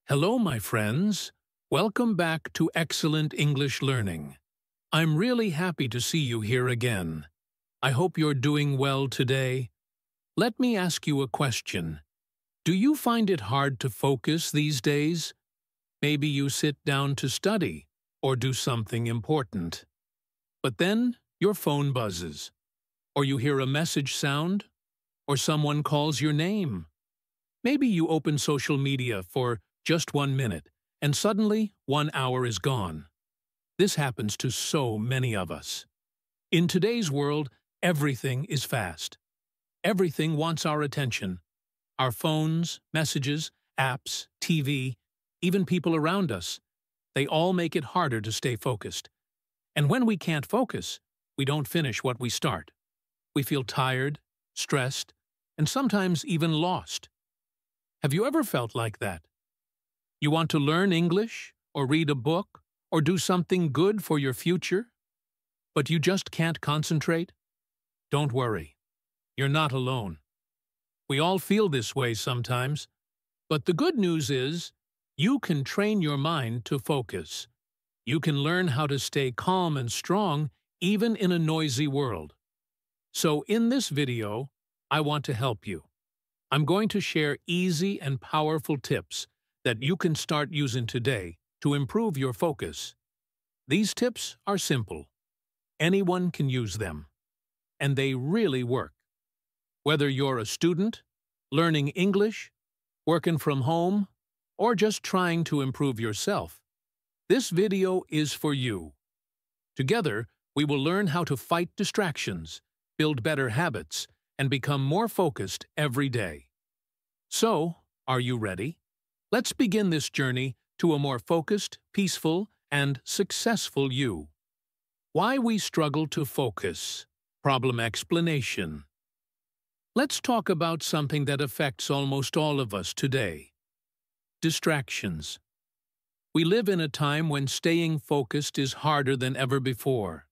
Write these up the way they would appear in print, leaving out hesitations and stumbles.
Hello, my friends. Welcome back to Excellent English Learning. I'm really happy to see you here again. I hope you're doing well today. Let me ask you a question. Do you find it hard to focus these days? Maybe you sit down to study or do something important. But then your phone buzzes, or you hear a message sound, or someone calls your name. Maybe you open social media for just 1 minute, and suddenly 1 hour is gone. This happens to so many of us. In today's world, everything is fast. Everything wants our attention. Our phones, messages, apps, TV, even people around us, they all make it harder to stay focused. And when we can't focus, we don't finish what we start. We feel tired, stressed, and sometimes even lost. Have you ever felt like that? You want to learn English, or read a book, or do something good for your future, but you just can't concentrate? Don't worry. You're not alone. We all feel this way sometimes, but the good news is you can train your mind to focus. You can learn how to stay calm and strong even in a noisy world. So in this video, I want to help you. I'm going to share easy and powerful tips that you can start using today to improve your focus. These tips are simple. Anyone can use them. And they really work. Whether you're a student, learning English, working from home, or just trying to improve yourself, this video is for you. Together, we will learn how to fight distractions, build better habits, and become more focused every day. So, are you ready? Let's begin this journey to a more focused, peaceful, and successful you. Why we struggle to focus. Problem explanation. Let's talk about something that affects almost all of us today. Distractions. We live in a time when staying focused is harder than ever before.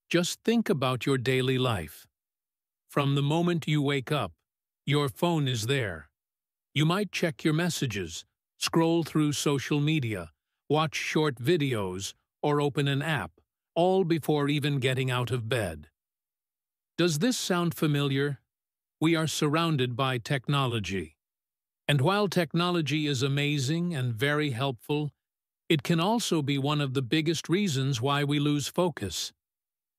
Just think about your daily life. From the moment you wake up, your phone is there. You might check your messages, scroll through social media, watch short videos, or open an app, all before even getting out of bed. Does this sound familiar? We are surrounded by technology. And while technology is amazing and very helpful, it can also be one of the biggest reasons why we lose focus.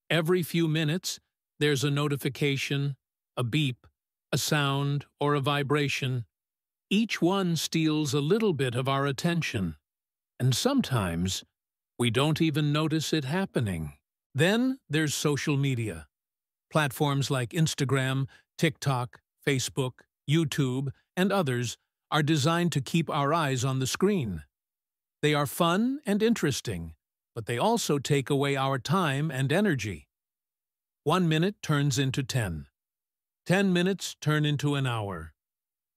Every few minutes, there's a notification, a beep, a sound, or a vibration. Each one steals a little bit of our attention, and sometimes we don't even notice it happening. Then there's social media. Platforms like Instagram, TikTok, Facebook, YouTube, and others are designed to keep our eyes on the screen. They are fun and interesting, but they also take away our time and energy. 1 minute turns into 10. 10 minutes turn into an hour.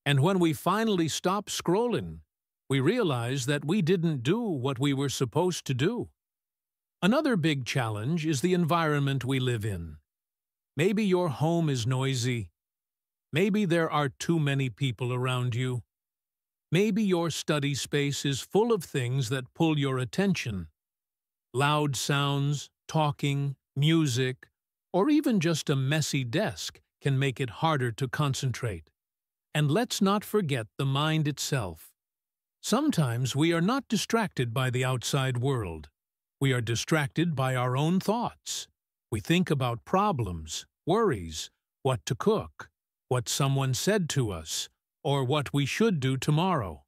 And when we finally stop scrolling, we realize that we didn't do what we were supposed to do. Another big challenge is the environment we live in. Maybe your home is noisy. Maybe there are too many people around you. Maybe your study space is full of things that pull your attention. Loud sounds, talking, music, or even just a messy desk can make it harder to concentrate. And let's not forget the mind itself. Sometimes we are not distracted by the outside world. We are distracted by our own thoughts. We think about problems, worries, what to cook, what someone said to us, or what we should do tomorrow.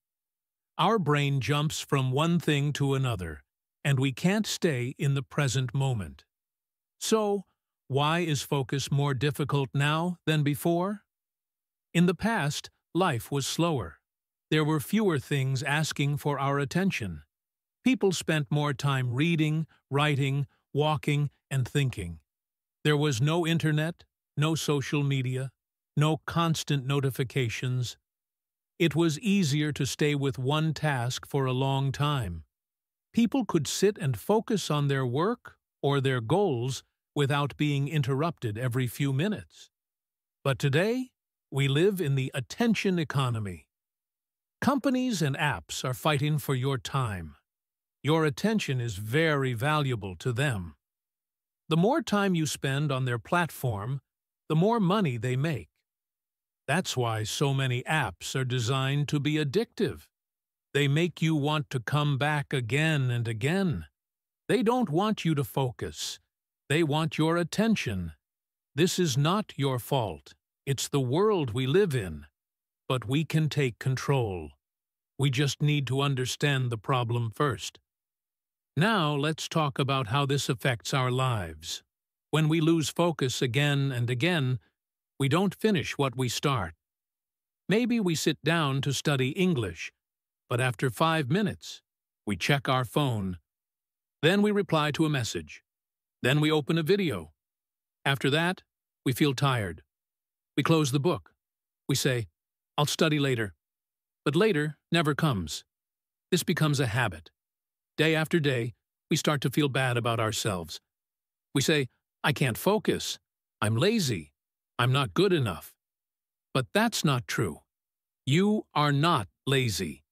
Our brain jumps from one thing to another, and we can't stay in the present moment. So, why is focus more difficult now than before? In the past, life was slower. There were fewer things asking for our attention. People spent more time reading, writing, walking, and thinking. There was no internet, no social media, no constant notifications. It was easier to stay with one task for a long time. People could sit and focus on their work or their goals without being interrupted every few minutes. But today, we live in the attention economy. Companies and apps are fighting for your time. Your attention is very valuable to them. The more time you spend on their platform, the more money they make. That's why so many apps are designed to be addictive. They make you want to come back again and again. They don't want you to focus. They want your attention. This is not your fault. It's the world we live in. But we can take control. We just need to understand the problem first. Now let's talk about how this affects our lives. When we lose focus again and again, we don't finish what we start. Maybe we sit down to study English, but after 5 minutes, we check our phone. Then we reply to a message. Then we open a video. After that, we feel tired. We close the book. We say, "I'll study later." But later never comes. This becomes a habit. Day after day, we start to feel bad about ourselves. We say, "I can't focus. I'm lazy. I'm not good enough." But that's not true. You are not lazy.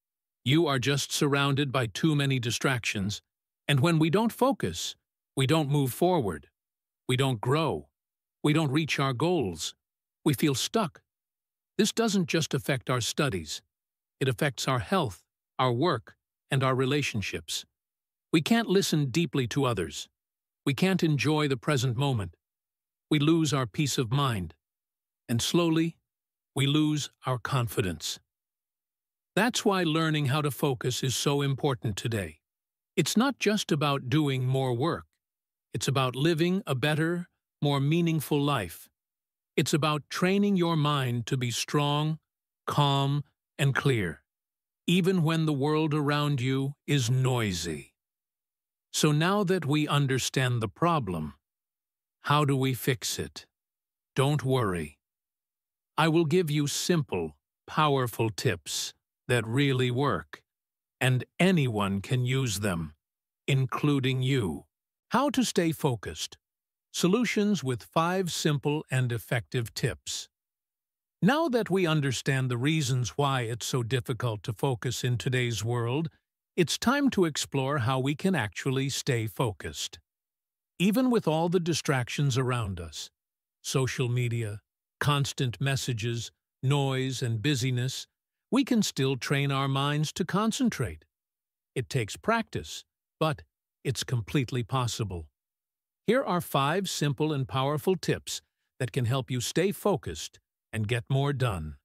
You are just surrounded by too many distractions, and when we don't focus, we don't move forward. We don't grow. We don't reach our goals. We feel stuck. This doesn't just affect our studies. It affects our health, our work, and our relationships. We can't listen deeply to others. We can't enjoy the present moment. We lose our peace of mind. And slowly, we lose our confidence. That's why learning how to focus is so important today. It's not just about doing more work. It's about living a better, more meaningful life. It's about training your mind to be strong, calm, and clear, even when the world around you is noisy. So now that we understand the problem, how do we fix it? Don't worry. I will give you simple, powerful tips that really work, and anyone can use them, including you. How to stay focused. Solutions with 5 simple and effective tips. Now that we understand the reasons why it's so difficult to focus in today's world, it's time to explore how we can actually stay focused. Even with all the distractions around us, social media, constant messages, noise, and busyness, we can still train our minds to concentrate. It takes practice, but it's completely possible. Here are 5 simple and powerful tips that can help you stay focused and get more done.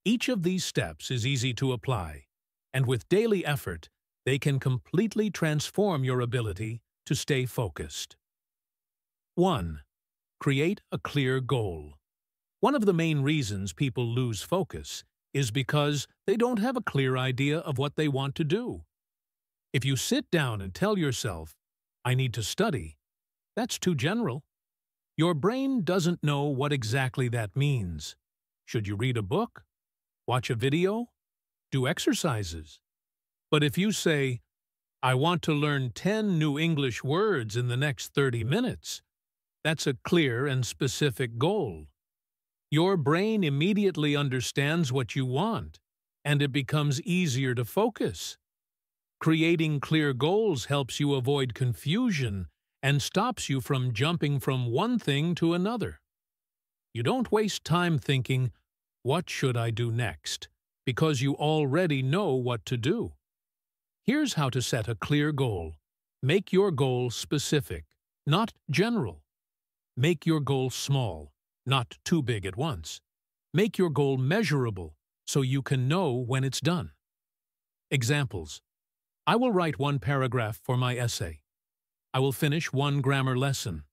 Each of these steps is easy to apply, and with daily effort, they can completely transform your ability to stay focused. 1. Create a clear goal. One of the main reasons people lose focus is because they don't have a clear idea of what they want to do. If you sit down and tell yourself, "I need to study," that's too general. Your brain doesn't know what exactly that means. Should you read a book? Watch a video? Do exercises? But if you say, "I want to learn 10 new English words in the next 30 minutes, that's a clear and specific goal. Your brain immediately understands what you want, and it becomes easier to focus. Creating clear goals helps you avoid confusion and stops you from jumping from one thing to another. You don't waste time thinking, "What should I do next?" because you already know what to do. Here's how to set a clear goal. Make your goal specific, not general. Make your goal small, not too big at once. Make your goal measurable so you can know when it's done. Examples. I will write 1 paragraph for my essay. I will finish 1 grammar lesson.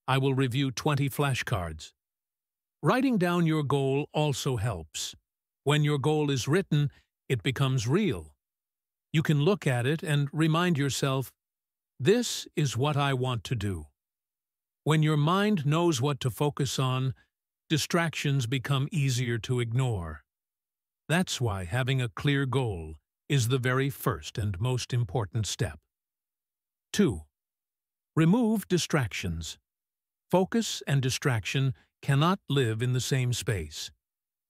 I will review 20 flashcards. Writing down your goal also helps. When your goal is written, it becomes real. You can look at it and remind yourself, "This is what I want to do." When your mind knows what to focus on, distractions become easier to ignore. That's why having a clear goal is the very first and most important step. 2. Remove distractions. Focus and distraction cannot live in the same space.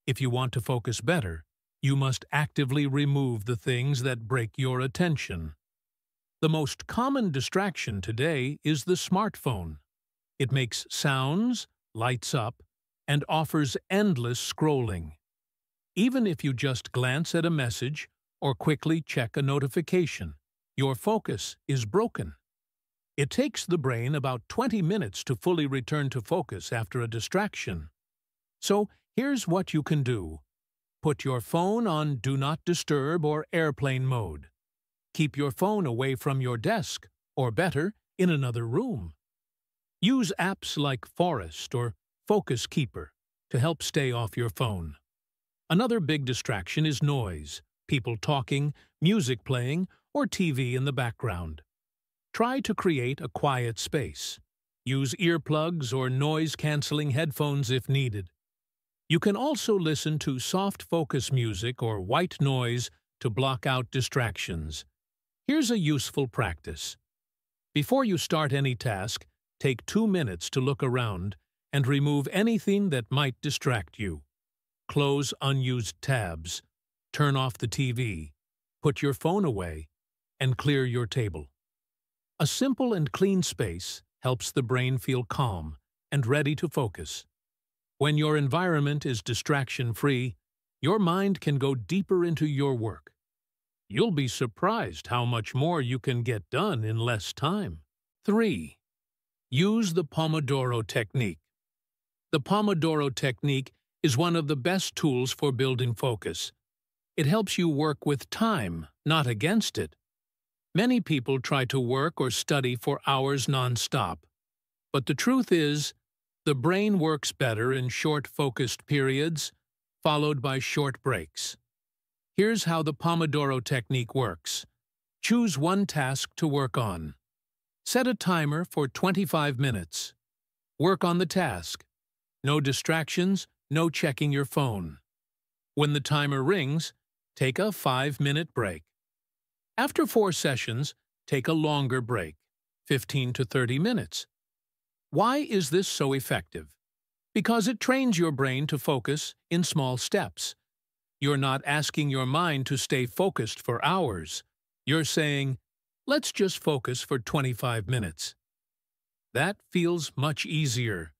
If you want to focus better, you must actively remove the things that break your attention. The most common distraction today is the smartphone. It makes sounds, lights up, and offers endless scrolling. Even if you just glance at a message or quickly check a notification, your focus is broken. It takes the brain about 20 minutes to fully return to focus after a distraction. So here's what you can do. Put your phone on Do Not Disturb or airplane mode. Keep your phone away from your desk, or better, in another room. Use apps like Forest or Focus Keeper to help stay off your phone. Another big distraction is noise, people talking, music playing, or TV in the background. Try to create a quiet space. Use earplugs or noise-canceling headphones if needed. You can also listen to soft focus music or white noise to block out distractions. Here's a useful practice. Before you start any task, take 2 minutes to look around and remove anything that might distract you. Close unused tabs, turn off the TV, put your phone away, and clear your table. A simple and clean space helps the brain feel calm and ready to focus. When your environment is distraction-free, your mind can go deeper into your work. You'll be surprised how much more you can get done in less time. 3. Use the Pomodoro technique. The Pomodoro technique is one of the best tools for building focus. It helps you work with time, not against it. Many people try to work or study for hours non-stop. But the truth is, the brain works better in short focused periods, followed by short breaks. Here's how the Pomodoro technique works. Choose one task to work on. Set a timer for 25 minutes. Work on the task. No distractions, no checking your phone. When the timer rings, take a 5-minute break. After 4 sessions, take a longer break, 15 to 30 minutes. Why is this so effective? Because it trains your brain to focus in small steps. You're not asking your mind to stay focused for hours. You're saying, let's just focus for 25 minutes. That feels much easier.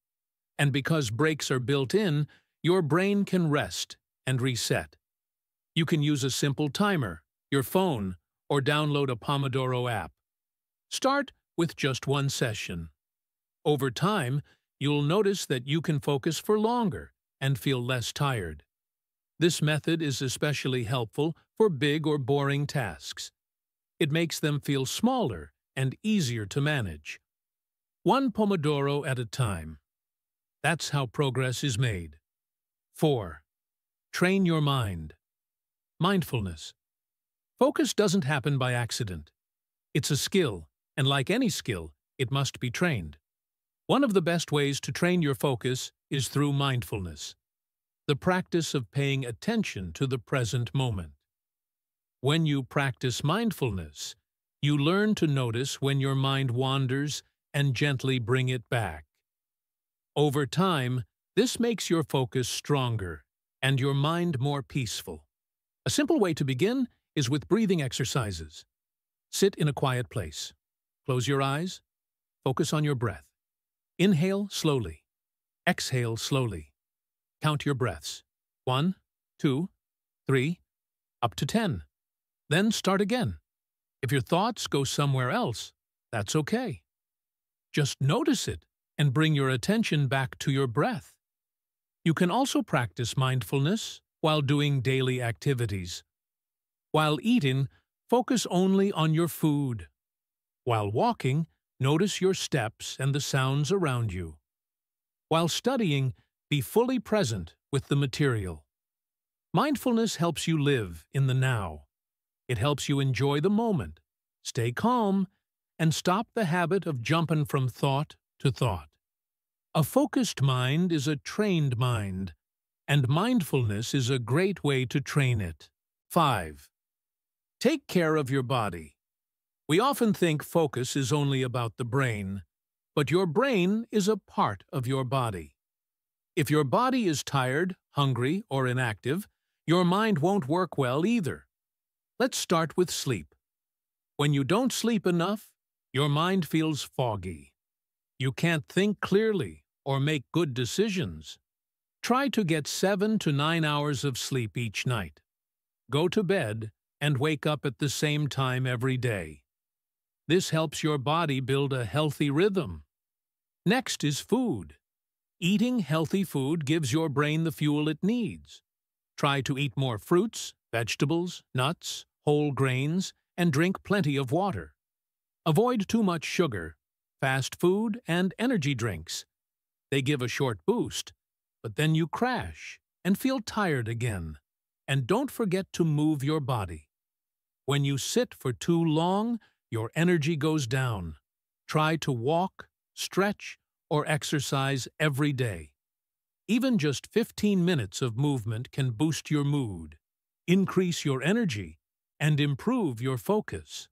And because breaks are built in, your brain can rest and reset. You can use a simple timer, your phone, or download a Pomodoro app. Start with just 1 session. Over time, you'll notice that you can focus for longer and feel less tired. This method is especially helpful for big or boring tasks. It makes them feel smaller and easier to manage. 1 Pomodoro at a time. That's how progress is made. 4. Train your mind. Mindfulness. Focus doesn't happen by accident. It's a skill, and like any skill, it must be trained. One of the best ways to train your focus is through mindfulness, the practice of paying attention to the present moment. When you practice mindfulness, you learn to notice when your mind wanders and gently bring it back. Over time, this makes your focus stronger and your mind more peaceful. A simple way to begin is with breathing exercises. Sit in a quiet place. Close your eyes. Focus on your breath. Inhale slowly. Exhale slowly. Count your breaths. 1, 2, 3, up to 10. Then start again. If your thoughts go somewhere else, that's okay. Just notice it and bring your attention back to your breath. You can also practice mindfulness while doing daily activities. While eating, focus only on your food. While walking, notice your steps and the sounds around you. While studying, be fully present with the material. Mindfulness helps you live in the now. It helps you enjoy the moment, stay calm, and stop the habit of jumping from thought to thought. A focused mind is a trained mind, and mindfulness is a great way to train it. 5. Take care of your body. We often think focus is only about the brain, but your brain is a part of your body. If your body is tired, hungry, or inactive, Your mind won't work well either. Let's start with sleep. When you don't sleep enough, your mind feels foggy. You can't think clearly or make good decisions. Try to get 7 to 9 hours of sleep each night. Go to bed and wake up at the same time every day. This helps your body build a healthy rhythm. Next is food. Eating healthy food gives your brain the fuel it needs. Try to eat more fruits, vegetables, nuts, whole grains, and drink plenty of water. Avoid too much sugar, fast food, and energy drinks. They give a short boost, but then you crash and feel tired again. And don't forget to move your body. When you sit for too long, your energy goes down. Try to walk, stretch, or exercise every day. Even just 15 minutes of movement can boost your mood, increase your energy, and improve your focus.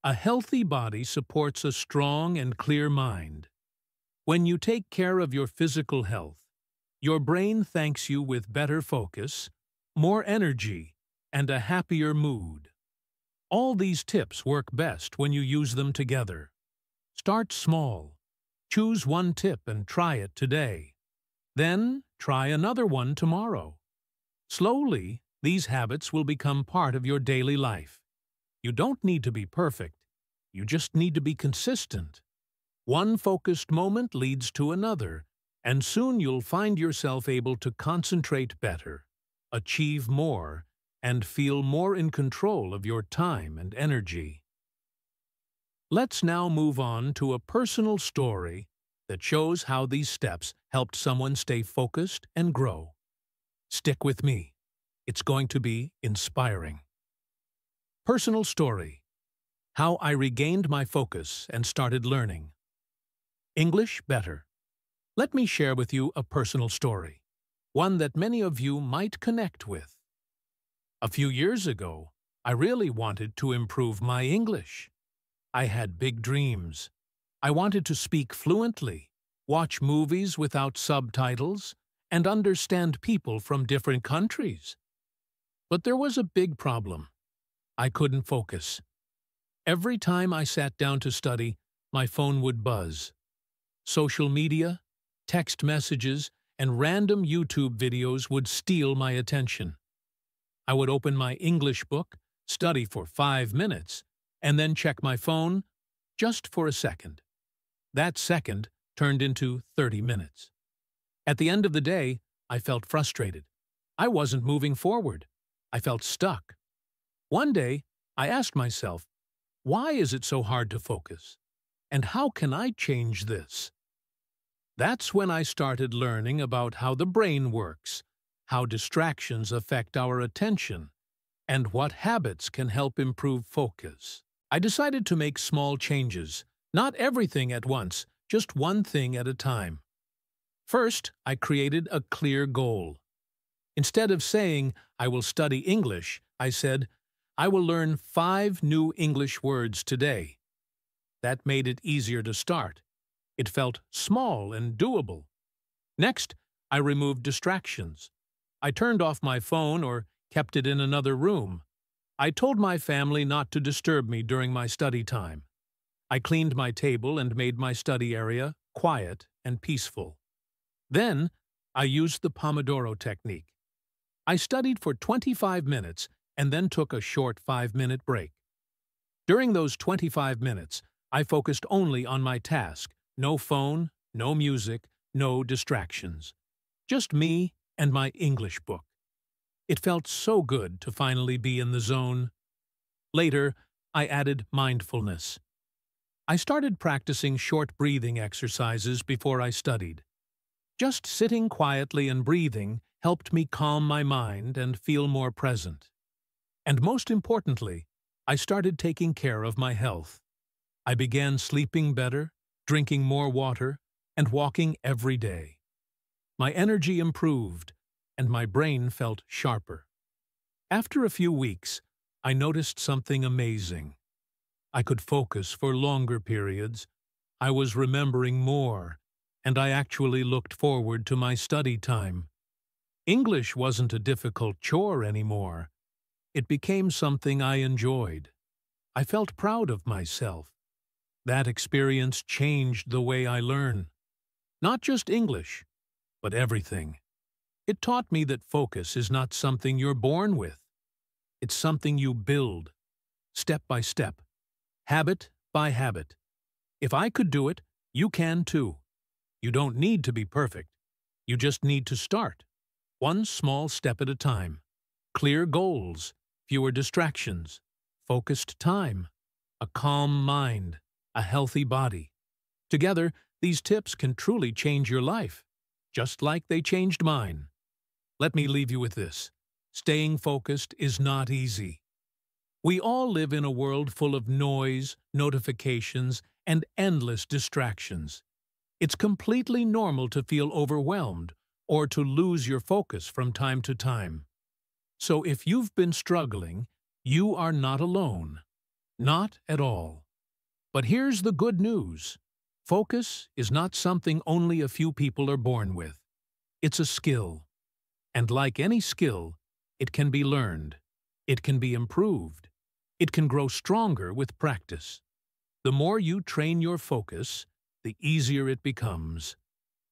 A healthy body supports a strong and clear mind. When you take care of your physical health, your brain thanks you with better focus, more energy, and a happier mood. All these tips work best when you use them together. Start small. Choose one tip and try it today. Then try another one tomorrow. Slowly, these habits will become part of your daily life. You don't need to be perfect. You just need to be consistent. One focused moment leads to another, and soon you'll find yourself able to concentrate better, achieve more, and feel more in control of your time and energy. Let's now move on to a personal story that shows how these steps helped someone stay focused and grow. Stick with me. It's going to be inspiring. Personal story: how I regained my focus and started learning English better. Let me share with you a personal story, one that many of you might connect with. A few years ago, I really wanted to improve my English. I had big dreams. I wanted to speak fluently, watch movies without subtitles, and understand people from different countries. But there was a big problem. I couldn't focus. Every time I sat down to study, my phone would buzz. Social media, text messages, and random YouTube videos would steal my attention. I would open my English book, study for 5 minutes, and then check my phone just for a second. That second turned into 30 minutes. At the end of the day, I felt frustrated. I wasn't moving forward. I felt stuck. One day, I asked myself, why is it so hard to focus? And how can I change this? That's when I started learning about how the brain works, how distractions affect our attention, and what habits can help improve focus. I decided to make small changes, not everything at once, just one thing at a time. First, I created a clear goal. Instead of saying, I will study English, I said, I will learn 5 new English words today. That made it easier to start. It felt small and doable. Next, I removed distractions. I turned off my phone or kept it in another room. I told my family not to disturb me during my study time. I cleaned my table and made my study area quiet and peaceful. Then, I used the Pomodoro technique. I studied for 25 minutes and then took a short 5-minute break. During those 25 minutes, I focused only on my task. No phone, no music, no distractions. Just me and my English book. It felt so good to finally be in the zone. Later, I added mindfulness. I started practicing short breathing exercises before I studied. Just sitting quietly and breathing helped me calm my mind and feel more present. And most importantly, I started taking care of my health. I began sleeping better, drinking more water, and walking every day. My energy improved, and my brain felt sharper. After a few weeks, I noticed something amazing. I could focus for longer periods, I was remembering more, and I actually looked forward to my study time. English wasn't a difficult chore anymore. It became something I enjoyed. I felt proud of myself. That experience changed the way I learn. Not just English, but everything. It taught me that focus is not something you're born with. It's something you build, step by step, habit by habit. If I could do it, you can too. You don't need to be perfect. You just need to start, one small step at a time. Clear goals, fewer distractions, focused time, a calm mind, a healthy body. Together, these tips can truly change your life, just like they changed mine. Let me leave you with this. Staying focused is not easy. We all live in a world full of noise, notifications, and endless distractions. It's completely normal to feel overwhelmed or to lose your focus from time to time. So if you've been struggling, you are not alone. Not at all. But here's the good news. Focus is not something only a few people are born with. It's a skill. And like any skill, it can be learned. It can be improved. It can grow stronger with practice. The more you train your focus, the easier it becomes.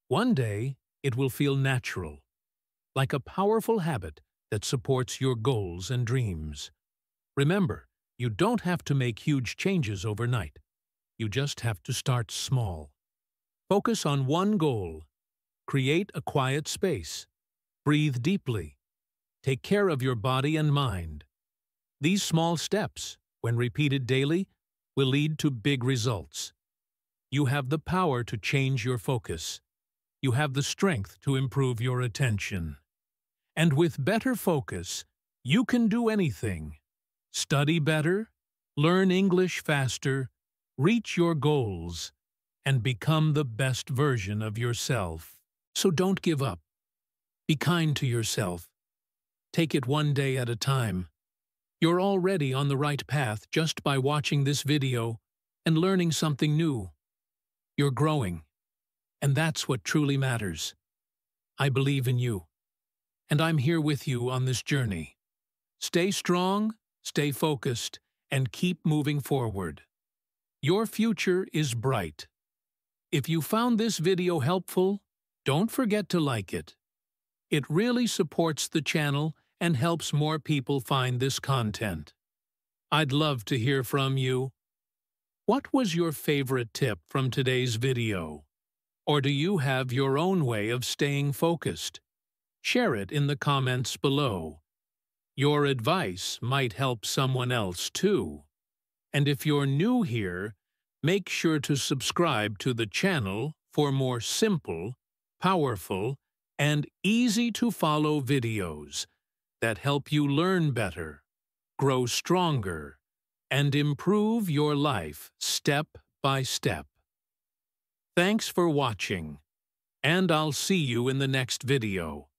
One day, it will feel natural, like a powerful habit that supports your goals and dreams. Remember, you don't have to make huge changes overnight. You just have to start small. Focus on one goal. Create a quiet space. Breathe deeply. Take care of your body and mind. These small steps, when repeated daily, will lead to big results. You have the power to change your focus. You have the strength to improve your attention. And with better focus, you can do anything. Study better, learn English faster, reach your goals, and become the best version of yourself. So don't give up. Be kind to yourself. Take it one day at a time. You're already on the right path just by watching this video and learning something new. You're growing, and that's what truly matters. I believe in you, and I'm here with you on this journey. Stay strong, stay focused, and keep moving forward. Your future is bright. If you found this video helpful, don't forget to like it. It really supports the channel and helps more people find this content. I'd love to hear from you. What was your favorite tip from today's video? Or do you have your own way of staying focused? Share it in the comments below. Your advice might help someone else too. And if you're new here, make sure to subscribe to the channel for more simple, powerful, and easy-to-follow videos that help you learn better, grow stronger, and improve your life step by step. Thanks for watching, and I'll see you in the next video.